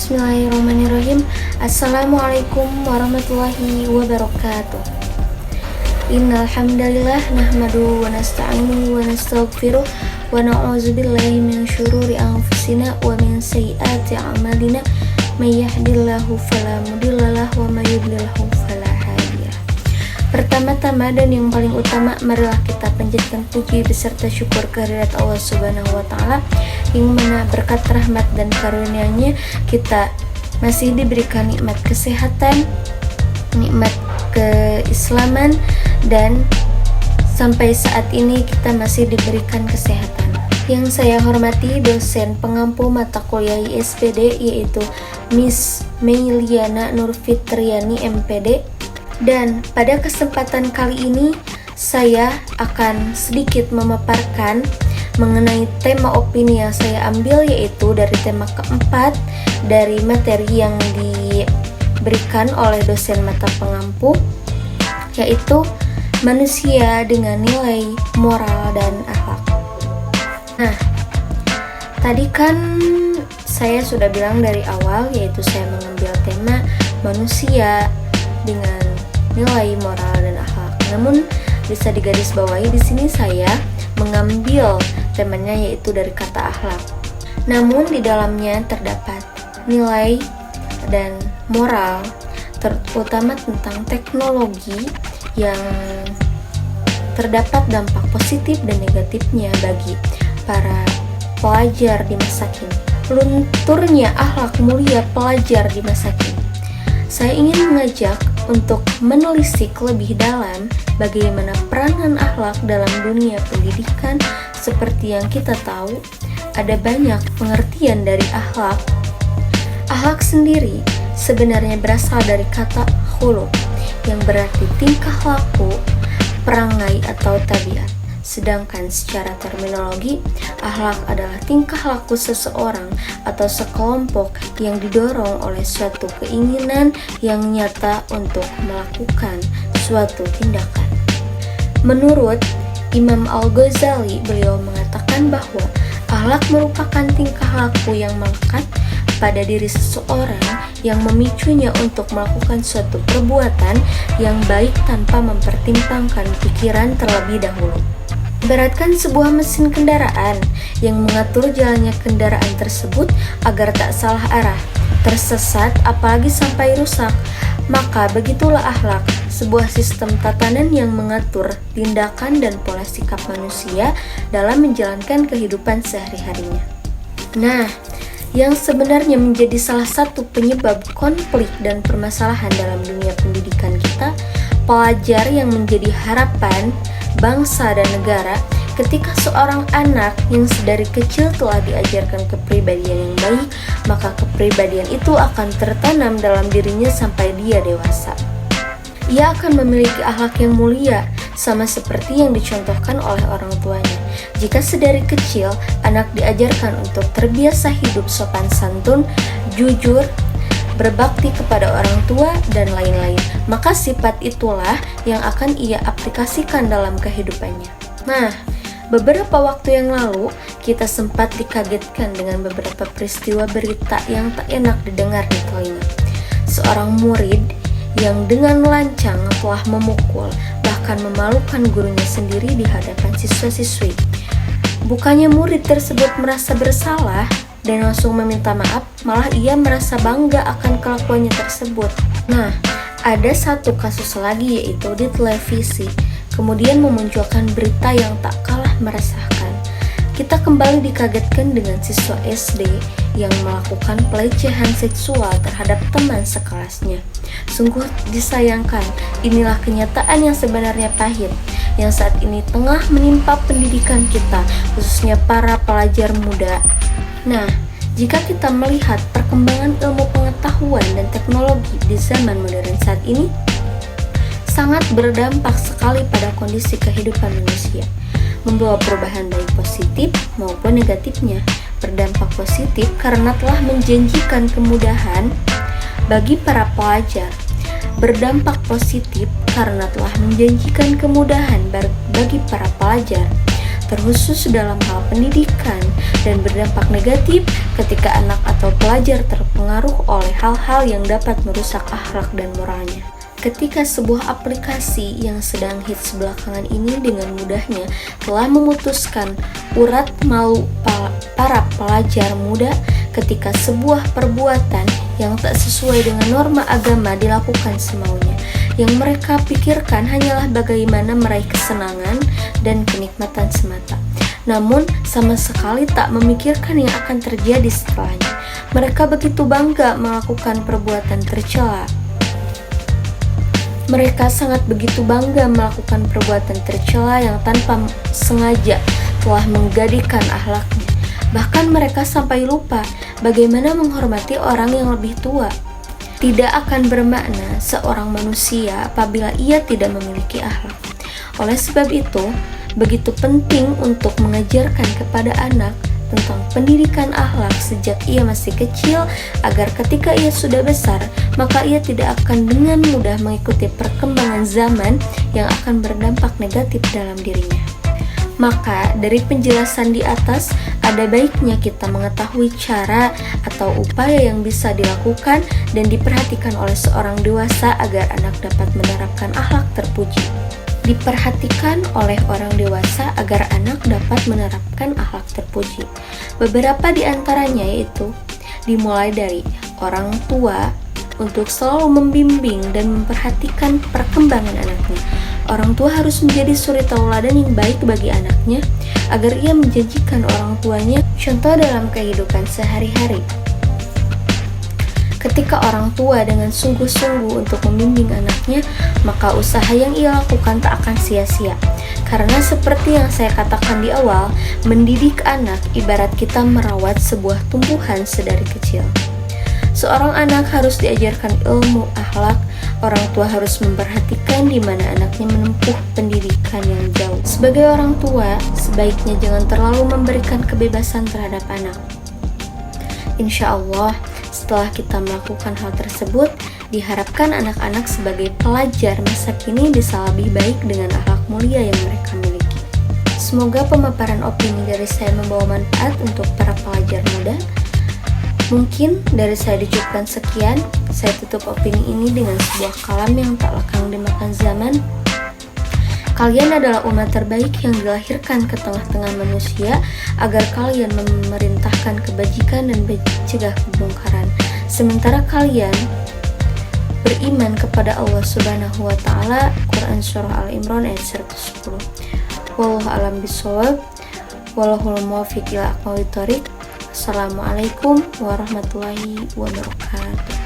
Bismillahirrahmanirrahim. Assalamualaikum warahmatullahi wabarakatuh. Innal hamdalillah nahmaduhu wa nasta'inuhu wa nastaghfiruh wa na'udzu billahi min syururi anfusina wa min sayyiati a'malina. May yahdihillahu fala mudhillalah wa may yudlilhu fala hadiyalah. Pertama-tama dan yang paling utama, marilah kita panjatkan puji beserta syukur kehadirat Allah Subhanahu wa taala, yang mana berkat rahmat dan karunia-Nya kita masih diberikan nikmat kesehatan, nikmat keislaman, dan sampai saat ini kita masih diberikan kesehatan. Yang saya hormati dosen pengampu mata kuliah ISPD, yaitu Miss Meiliana Nurfitriani MPD. Dan pada kesempatan kali ini saya akan sedikit memaparkan mengenai tema opini yang saya ambil, yaitu dari tema keempat dari materi yang diberikan oleh dosen mata pengampu, yaitu manusia dengan nilai moral dan akhlak. Nah, tadi kan saya sudah bilang dari awal, yaitu saya mengambil tema manusia dengan nilai moral dan akhlak. Namun bisa digarisbawahi di sini saya mengambil temanya yaitu dari kata akhlak. Namun di dalamnya terdapat nilai dan moral, terutama tentang teknologi yang terdapat dampak positif dan negatifnya bagi para pelajar di masa kini. Lunturnya akhlak mulia pelajar di masa kini. Saya ingin mengajak untuk menelisik lebih dalam bagaimana peranan akhlak dalam dunia pendidikan. Seperti yang kita tahu, ada banyak pengertian dari akhlak. Akhlak sendiri sebenarnya berasal dari kata khuluq, yang berarti tingkah laku, perangai atau tabiat. Sedangkan secara terminologi, akhlak adalah tingkah laku seseorang atau sekelompok yang didorong oleh suatu keinginan yang nyata untuk melakukan suatu tindakan. Menurut Imam Al-Ghazali, beliau mengatakan bahwa akhlak merupakan tingkah laku yang melekat pada diri seseorang yang memicunya untuk melakukan suatu perbuatan yang baik tanpa mempertimbangkan pikiran terlebih dahulu. Ibaratkan sebuah mesin kendaraan yang mengatur jalannya kendaraan tersebut agar tak salah arah, tersesat, apalagi sampai rusak. Maka begitulah akhlak, sebuah sistem tatanan yang mengatur tindakan dan pola sikap manusia dalam menjalankan kehidupan sehari-harinya. Nah, yang sebenarnya menjadi salah satu penyebab konflik dan permasalahan dalam dunia pendidikan kita, pelajar yang menjadi harapan bangsa dan negara, ketika seorang anak yang sedari kecil telah diajarkan kepribadian yang baik, maka kepribadian itu akan tertanam dalam dirinya sampai dia dewasa. Ia akan memiliki akhlak yang mulia, sama seperti yang dicontohkan oleh orang tuanya. Jika sedari kecil anak diajarkan untuk terbiasa hidup sopan santun, jujur, berbakti kepada orang tua, dan lain-lain, maka sifat itulah yang akan ia aplikasikan dalam kehidupannya. Nah, beberapa waktu yang lalu kita sempat dikagetkan dengan beberapa peristiwa berita yang tak enak didengar di telinga. Seorang murid yang dengan lancang telah memukul, bahkan memalukan gurunya sendiri di hadapan siswa-siswi. Bukannya murid tersebut merasa bersalah dan langsung meminta maaf, malah ia merasa bangga akan kelakuannya tersebut. Nah, ada satu kasus lagi, yaitu di televisi kemudian memunculkan berita yang tak kalah meresahkan. Kita kembali dikagetkan dengan siswa SD yang melakukan pelecehan seksual terhadap teman sekelasnya. Sungguh disayangkan, inilah kenyataan yang sebenarnya pahit yang saat ini tengah menimpa pendidikan kita, khususnya para pelajar muda. Nah, jika kita melihat perkembangan ilmu pengetahuan dan teknologi di zaman modern saat ini, sangat berdampak sekali pada kondisi kehidupan manusia, membawa perubahan baik positif maupun negatifnya. Berdampak positif karena telah menjanjikan kemudahan bagi para pelajar. Berdampak positif karena telah menjanjikan kemudahan bagi para pelajar, terkhusus dalam hal pendidikan, dan berdampak negatif ketika anak atau pelajar terpengaruh oleh hal-hal yang dapat merusak akhlak dan moralnya. Ketika sebuah aplikasi yang sedang hits belakangan ini dengan mudahnya telah memutuskan urat malu para pelajar muda ketika sebuah perbuatan yang tak sesuai dengan norma agama dilakukan semaunya. Yang mereka pikirkan hanyalah bagaimana meraih kesenangan dan kenikmatan semata. Namun sama sekali tak memikirkan yang akan terjadi setelahnya. Mereka begitu bangga melakukan perbuatan tercela. Mereka sangat begitu bangga melakukan perbuatan tercela yang tanpa sengaja telah menggadaikan akhlaknya. Bahkan mereka sampai lupa bagaimana menghormati orang yang lebih tua. Tidak akan bermakna seorang manusia apabila ia tidak memiliki akhlak. Oleh sebab itu, begitu penting untuk mengajarkan kepada anak tentang pendidikan akhlak sejak ia masih kecil, agar ketika ia sudah besar, maka ia tidak akan dengan mudah mengikuti perkembangan zaman yang akan berdampak negatif dalam dirinya. Maka dari penjelasan di atas, ada baiknya kita mengetahui cara atau upaya yang bisa dilakukan dan diperhatikan oleh seorang dewasa agar anak dapat menerapkan akhlak terpuji. Diperhatikan oleh orang dewasa agar anak dapat menerapkan akhlak terpuji. Beberapa di antaranya yaitu dimulai dari orang tua untuk selalu membimbing dan memperhatikan perkembangan anaknya. Orang tua harus menjadi suri tauladan yang baik bagi anaknya agar ia menjanjikan orang tuanya contoh dalam kehidupan sehari-hari. Ketika orang tua dengan sungguh-sungguh untuk membimbing anaknya, maka usaha yang ia lakukan tak akan sia-sia. Karena seperti yang saya katakan di awal, mendidik anak ibarat kita merawat sebuah tumbuhan sedari kecil. Seorang anak harus diajarkan ilmu akhlak, orang tua harus memperhatikan di mana anaknya menempuh pendidikan yang jauh. Sebagai orang tua, sebaiknya jangan terlalu memberikan kebebasan terhadap anak. Insya Allah, setelah kita melakukan hal tersebut, diharapkan anak-anak sebagai pelajar masa kini bisa lebih baik dengan akhlak mulia yang mereka miliki. Semoga pemaparan opini dari saya membawa manfaat untuk para pelajar muda. Mungkin dari saya dicukupkan sekian. Saya tutup opini ini dengan sebuah kalam yang tak lekang dimakan zaman. Kalian adalah umat terbaik yang dilahirkan ke tengah-tengah manusia agar kalian memerintahkan kebajikan dan mencegah kemungkaran. Sementara kalian beriman kepada Allah Subhanahu wa taala. Quran surah Al-Imran ayat 110. Wallahu a'lam bishawab. Wallahul muwaffiq ila aqwamit thoriq. Assalamualaikum warahmatullahi wabarakatuh.